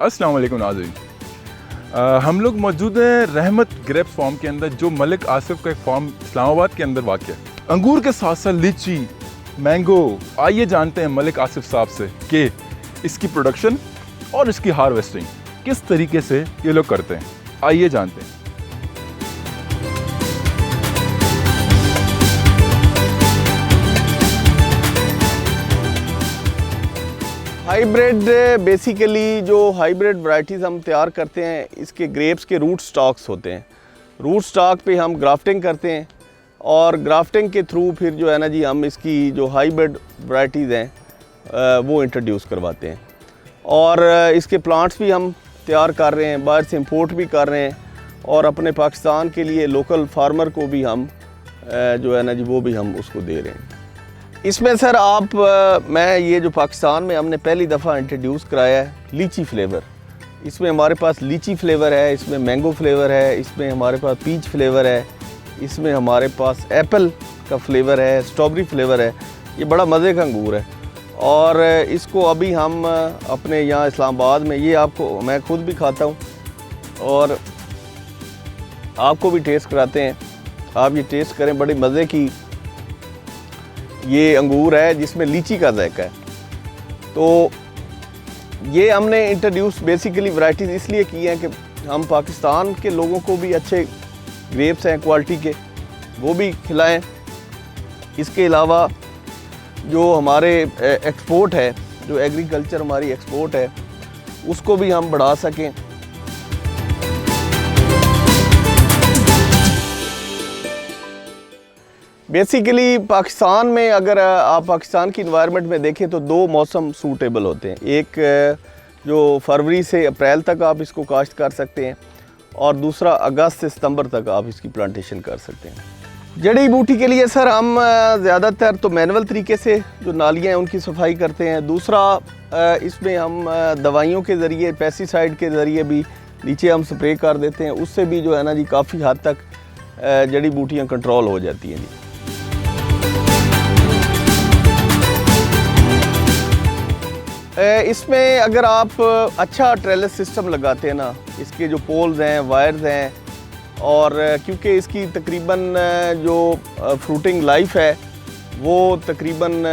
अस्सलाम वालेकुम नाज़रीन, हम लोग मौजूद हैं रहमत ग्रेप्स फार्म के अंदर, जो मलिक आसिफ का एक फार्म इस्लामाबाद के अंदर वाक़ है। अंगूर के साथ साथ लीची, मैंगो। आइए जानते हैं मलिक आसिफ साहब से कि इसकी प्रोडक्शन और इसकी हार्वेस्टिंग किस तरीके से ये लोग करते हैं। आइए जानते हैं। हाइब्रिड बेसिकली जो हाइब्रिड वैरायटीज़ हम तैयार करते हैं, इसके ग्रेप्स के रूट स्टॉक्स होते हैं। रूट स्टॉक पे हम ग्राफ्टिंग करते हैं और ग्राफ्टिंग के थ्रू फिर जो है ना जी, हम इसकी जो हाइब्रिड वैरायटीज़ हैं वो इंट्रोड्यूस करवाते हैं। और इसके प्लांट्स भी हम तैयार कर रहे हैं, बाहर से इंपोर्ट भी कर रहे हैं और अपने पाकिस्तान के लिए लोकल फार्मर को भी हम जो है ना जी, वो भी हम उसको दे रहे हैं। इसमें सर मैं ये जो पाकिस्तान में हमने पहली दफ़ा इंट्रोड्यूस कराया है लीची फ्लेवर। इसमें हमारे पास लीची फ्लेवर है, इसमें मैंगो फ्लेवर है, इसमें हमारे पास पीच फ्लेवर है, इसमें हमारे पास एप्पल का फ्लेवर है, स्ट्रॉबेरी फ्लेवर है। ये बड़ा मज़े का अंगूर है और इसको अभी हम अपने यहाँ इस्लामाबाद में, ये आपको मैं खुद भी खाता हूँ और आपको भी टेस्ट कराते हैं। आप ये टेस्ट करें, बड़ी मज़े की ये अंगूर है जिसमें लीची का जायका है। तो ये हमने इंट्रोड्यूस बेसिकली वैरायटीज़ इसलिए की हैं कि हम पाकिस्तान के लोगों को भी अच्छे ग्रेप्स हैं क्वालिटी के, वो भी खिलाएं। इसके अलावा जो हमारे एक्सपोर्ट है, जो एग्रीकल्चर हमारी एक्सपोर्ट है, उसको भी हम बढ़ा सकें। बेसिकली पाकिस्तान में अगर आप पाकिस्तान की इन्वायरमेंट में देखें तो दो मौसम सूटेबल होते हैं। एक जो फरवरी से अप्रैल तक आप इसको काश्त कर सकते हैं और दूसरा अगस्त से सितंबर तक आप इसकी प्लांटेशन कर सकते हैं। जड़ी बूटी के लिए सर हम ज़्यादातर तो मैनुअल तरीके से जो नालियाँ हैं उनकी सफाई करते हैं। दूसरा इसमें हम दवाइयों के ज़रिए, पेस्टिसाइड के ज़रिए भी नीचे हम स्प्रे कर देते हैं। उससे भी जो है ना जी, काफ़ी हद तक जड़ी बूटियाँ कंट्रोल हो जाती हैं जी। इसमें अगर आप अच्छा ट्रेलस सिस्टम लगाते हैं ना, इसके जो पोल्स हैं, वायर्स हैं, और क्योंकि इसकी तकरीबन जो फ्रूटिंग लाइफ है वो तकरीबन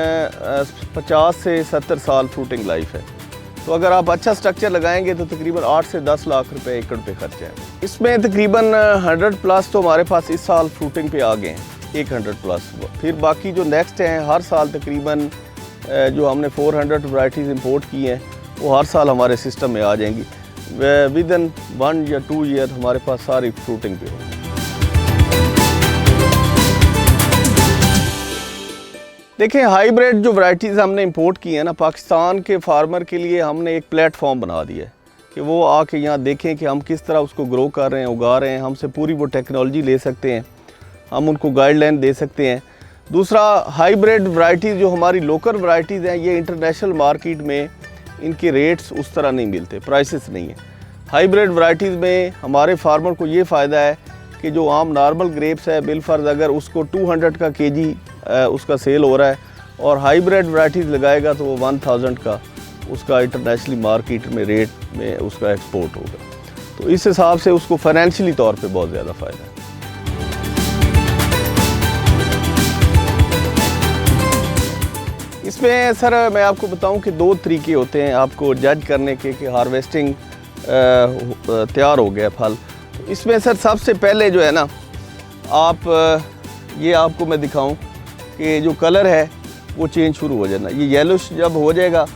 50 से 70 साल फ्रूटिंग लाइफ है। तो अगर आप अच्छा स्ट्रक्चर लगाएंगे तो तकरीबन 8 से 10 लाख रुपए एकड़ पे खर्च है। इसमें तकरीबन 100 प्लस तो हमारे पास इस साल फ्रूटिंग पे आ गए हैं, 100 प्लस। फिर बाकी जो नेक्स्ट हैं, हर साल तकरीबन जो हमने 400 वैरायटीज़ इंपोर्ट की हैं वो हर साल हमारे सिस्टम में आ जाएंगी। विद इन 1 या 2 ईयर हमारे पास सारी फ्रूटिंग पे हो। देखें, हाइब्रिड जो वैरायटीज़ हमने इंपोर्ट की हैं ना, पाकिस्तान के फार्मर के लिए हमने एक प्लेटफॉर्म बना दिया है कि वो आके यहाँ देखें कि हम किस तरह उसको ग्रो कर रहे हैं, उगा रहे हैं। हमसे पूरी वो टेक्नोलॉजी ले सकते हैं, हम उनको गाइडलाइन दे सकते हैं। दूसरा, हाइब्रिड वैरायटीज़ जो हमारी लोकल वैरायटीज़ हैं, ये इंटरनेशनल मार्केट में इनके रेट्स उस तरह नहीं मिलते, प्राइसेस नहीं है। हाइब्रिड वैरायटीज़ में हमारे फार्मर को ये फ़ायदा है कि जो आम नॉर्मल ग्रेप्स है, बिलफर्ज अगर उसको 200 का केजी उसका सेल हो रहा है और हाइब्रिड वैरायटीज़ लगाएगा तो वो 1000 का उसका इंटरनेशनली मार्केट में रेट में उसका एक्सपोर्ट होगा। तो इस हिसाब से उसको फाइनेंशियली तौर पे बहुत ज़्यादा फ़ायदा है। इसमें सर मैं आपको बताऊं कि 2 तरीके होते हैं आपको जज करने के कि हार्वेस्टिंग तैयार हो गया फल। तो इसमें सर सबसे पहले जो है ना, आप ये आपको मैं दिखाऊं कि जो कलर है वो चेंज शुरू हो जाना। ये येलोश जब हो जाएगा,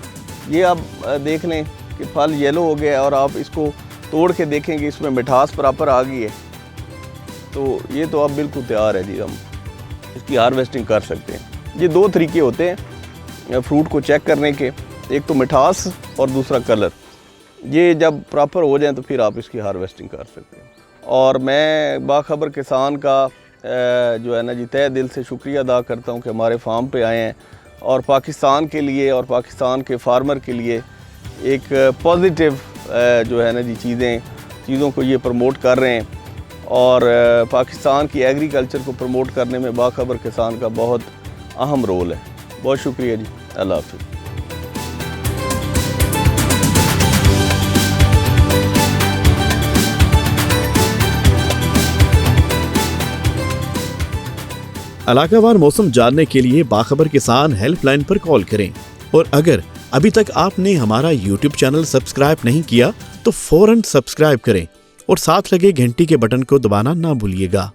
ये आप देख लें कि फल येलो हो गया और आप इसको तोड़ के देखेंगे इसमें मिठास प्रॉपर आ गई है। तो ये तो अब बिल्कुल तैयार है जी, हम इसकी हार्वेस्टिंग कर सकते हैं। ये 2 तरीके होते हैं फ्रूट को चेक करने के, एक तो मिठास और दूसरा कलर। ये जब प्रॉपर हो जाए तो फिर आप इसकी हार्वेस्टिंग कर सकते हैं। और मैं बाखबर किसान का जो है ना जी, तहे दिल से शुक्रिया अदा करता हूँ कि हमारे फार्म पे आए हैं और पाकिस्तान के लिए और पाकिस्तान के फार्मर के लिए एक पॉजिटिव जो है ना जी, चीज़ों को ये प्रमोट कर रहे हैं। और पाकिस्तान की एग्रीकल्चर को प्रमोट करने में बाखबर किसान का बहुत अहम रोल है। बहुत शुक्रिया जी, अल्लाह हाफ़िज़। इलाकावार मौसम जानने के लिए बाखबर किसान हेल्पलाइन पर कॉल करें। और अगर अभी तक आपने हमारा YouTube चैनल सब्सक्राइब नहीं किया तो फौरन सब्सक्राइब करें और साथ लगे घंटी के बटन को दबाना ना भूलिएगा।